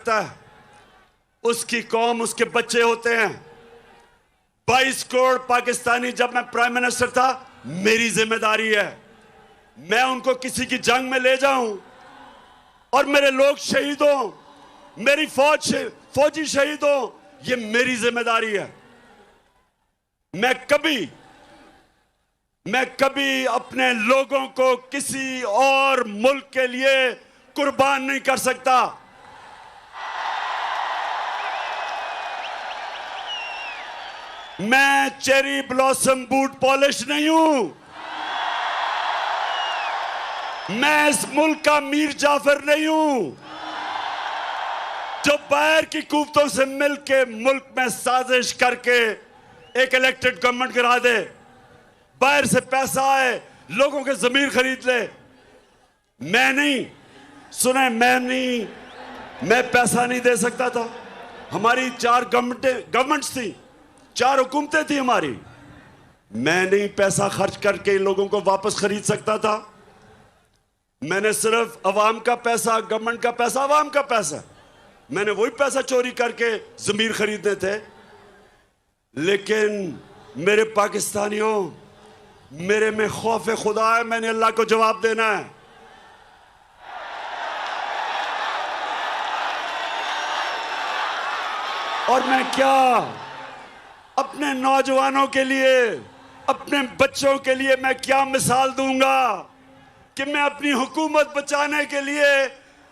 है, उसकी कौम, उसके बच्चे होते हैं। 22 करोड़ पाकिस्तानी जब मैं प्राइम मिनिस्टर था, मेरी जिम्मेदारी है मैं उनको किसी की जंग में ले जाऊं और मेरे लोग शहीद हों, मेरी फौजी शहीद हों, ये मेरी जिम्मेदारी है। मैं कभी अपने लोगों को किसी और मुल्क के लिए कुर्बान नहीं कर सकता। मैं चेरी ब्लॉसम बूट पॉलिश नहीं हूं। मैं इस मुल्क का मीर जाफर नहीं हूं जो बाहर की कुव्वतों से मिलके मुल्क में साजिश करके एक इलेक्टेड गवर्नमेंट गिरा दे, बाहर से पैसा आए, लोगों के जमीर खरीद ले। मैं नहीं, सुने, मैं पैसा नहीं दे सकता था। हमारी 4 गवर्नमेंट्स थी, 4 हुकूमतें थी हमारी। मैं नहीं पैसा खर्च करके इन लोगों को वापस खरीद सकता था। मैंने सिर्फ अवाम का पैसा, गवर्नमेंट का पैसा, अवाम का पैसा, मैंने वही पैसा चोरी करके जमीर खरीदने थे। लेकिन मेरे पाकिस्तानियों, मेरे में खौफ खुदा है, मैंने अल्लाह को जवाब देना है। और मैं क्या अपने नौजवानों के लिए, अपने बच्चों के लिए मैं क्या मिसाल दूंगा कि मैं अपनी हुकूमत बचाने के लिए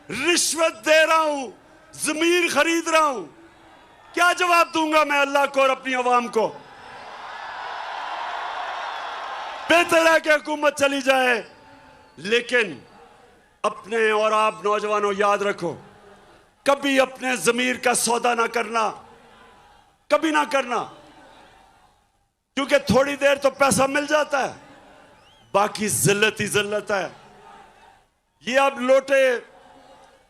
रिश्वत दे रहा हूं, जमीर खरीद रहा हूं? क्या जवाब दूंगा मैं अल्लाह को और अपनी अवाम को? बेहतर है कि हुकूमत चली जाए, लेकिन अपने और आप नौजवानों याद रखो, कभी अपने जमीर का सौदा ना करना, कभी ना करना, क्योंकि थोड़ी देर तो पैसा मिल जाता है, बाकी जिल्लत ही जिल्लत है। ये अब लोटे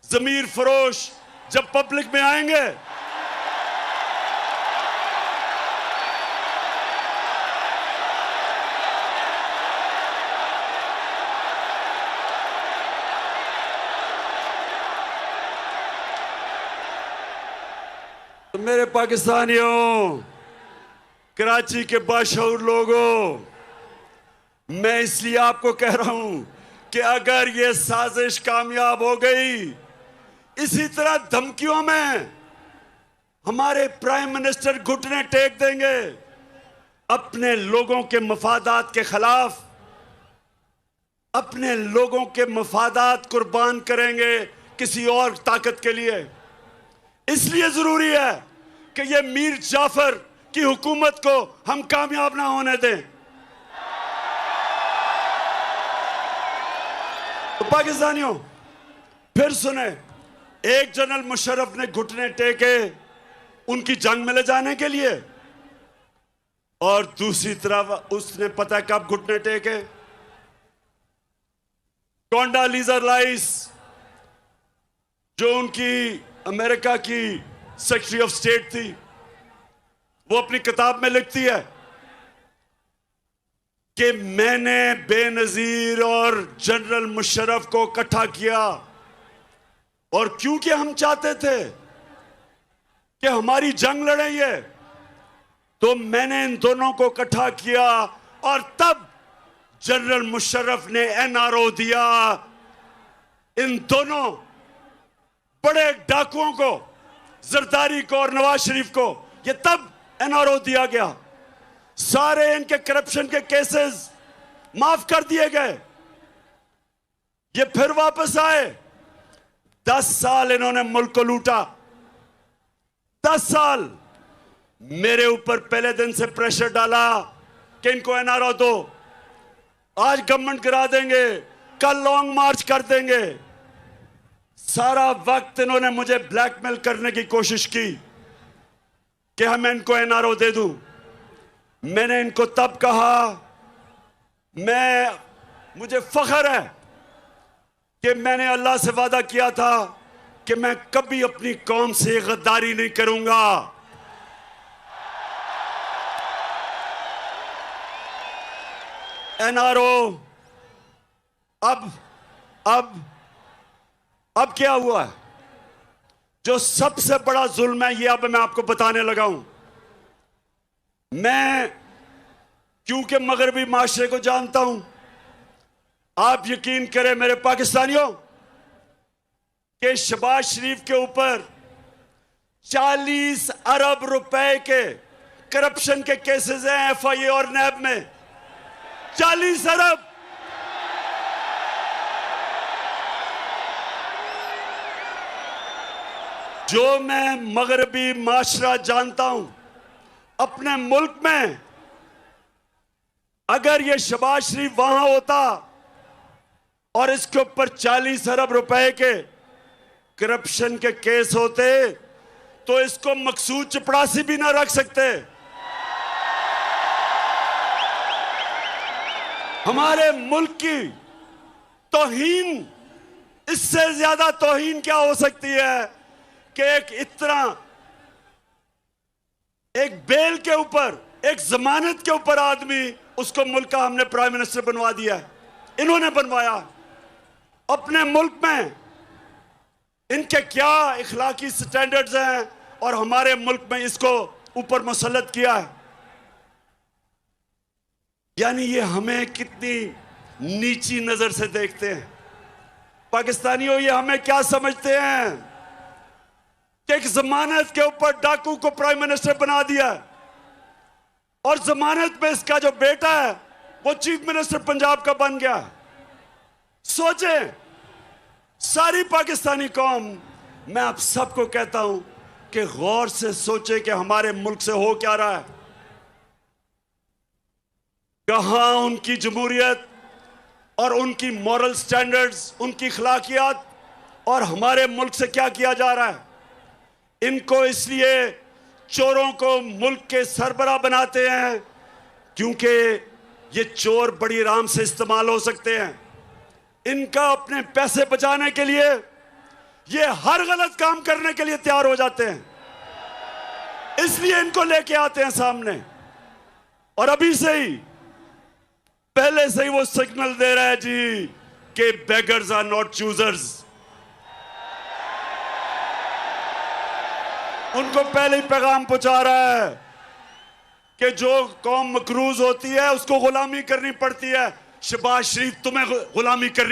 जमीर फरोश जब पब्लिक में आएंगे, तो मेरे पाकिस्तानियों, कराची के बाशऊर लोगों, मैं इसलिए आपको कह रहा हूं कि अगर ये साजिश कामयाब हो गई, इसी तरह धमकियों में हमारे प्राइम मिनिस्टर घुटने टेक देंगे, अपने लोगों के मफादात के खिलाफ, अपने लोगों के मफादात कुर्बान करेंगे किसी और ताकत के लिए। इसलिए जरूरी है कि ये मीर जाफर की हुकूमत को हम कामयाब ना होने दें। तो पाकिस्तानियों, फिर सुने, एक जनरल मुशर्रफ ने घुटने टेके उनकी जंग में ले जाने के लिए, और दूसरी तरफ उसने पता कब घुटने टेके? कोंडालीजा राइस, जो उनकी अमेरिका की सेक्रेटरी ऑफ स्टेट थी, वो अपनी किताब में लिखती है कि मैंने बेनजीर और जनरल मुशर्रफ को इकट्ठा किया, और क्योंकि हम चाहते थे कि हमारी जंग लड़े ये, तो मैंने इन दोनों को इकट्ठा किया, और तब जनरल मुशर्रफ ने एनआरओ दिया इन दोनों बड़े डाकुओं को, जरदारी को और नवाज शरीफ को। ये तब एनआरओ दिया गया, सारे इनके करप्शन के केसेस माफ कर दिए गए। ये फिर वापस आए, 10 साल इन्होंने मुल्क को लूटा, 10 साल मेरे ऊपर पहले दिन से प्रेशर डाला कि इनको एनआरओ दो, आज गवर्नमेंट गिरा देंगे, कल लॉन्ग मार्च कर देंगे। सारा वक्त इन्होंने मुझे ब्लैकमेल करने की कोशिश की कि हम इनको एनआरओ दे दूं। मैंने इनको तब कहा, मुझे फख्र है कि मैंने अल्लाह से वादा किया था कि मैं कभी अपनी कौम से गद्दारी नहीं करूंगा। एनआरओ अब क्या हुआ? जो सबसे बड़ा जुल्म है, ये अब मैं आपको बताने लगा हूं। मैं क्योंकि मगरबी माशरे को जानता हूं, आप यकीन करें मेरे पाकिस्तानियों कि शहबाज शरीफ के ऊपर 40 अरब रुपए के करप्शन के केसेस हैं एफआईए और नैब में। 40 अरब। जो मैं मगरबी माशरा जानता हूं, अपने मुल्क में अगर ये शहबाज शरीफ वहां होता और इसके ऊपर 40 अरब रुपए के करप्शन के केस होते तो इसको मकसूद चपड़ासी भी ना रख सकते। हमारे मुल्क की तौहीन, इससे ज्यादा तौहीन क्या हो सकती है कि एक बेल के ऊपर, एक जमानत के ऊपर आदमी, उसको मुल्क का हमने प्राइम मिनिस्टर बनवा दिया है। इन्होंने बनवाया। अपने मुल्क में इनके क्या इखलाकी स्टैंडर्ड्स हैं और हमारे मुल्क में इसको ऊपर मुसल्लत किया है। यानी ये हमें कितनी नीची नजर से देखते हैं। पाकिस्तानियों, ये हमें क्या समझते हैं कि एक जमानत के ऊपर डाकू को प्राइम मिनिस्टर बना दिया और जमानत में इसका जो बेटा है वो चीफ मिनिस्टर पंजाब का बन गया। सोचें, सारी पाकिस्तानी कौम, मैं आप सबको कहता हूं कि गौर से सोचे कि हमारे मुल्क से हो क्या रहा है। कहां उनकी जमहूरियत और उनकी मॉरल स्टैंडर्ड्स, उनकी अखलाकियात, और हमारे मुल्क से क्या किया जा रहा है। इनको इसलिए चोरों को मुल्क के सरबराह बनाते हैं क्योंकि ये चोर बड़ी आराम से इस्तेमाल हो सकते हैं। इनका अपने पैसे बचाने के लिए ये हर गलत काम करने के लिए तैयार हो जाते हैं, इसलिए इनको लेके आते हैं सामने। और अभी से ही, पहले से ही वो सिग्नल दे रहा है जी कि बेगर्स आर नॉट चूजर्स। उनको पहले ही पैगाम पहुंचा रहा है कि जो कौम मकरूज होती है उसको गुलामी करनी पड़ती है। शहबाज शरीफ तुम्हें गुलामी करनी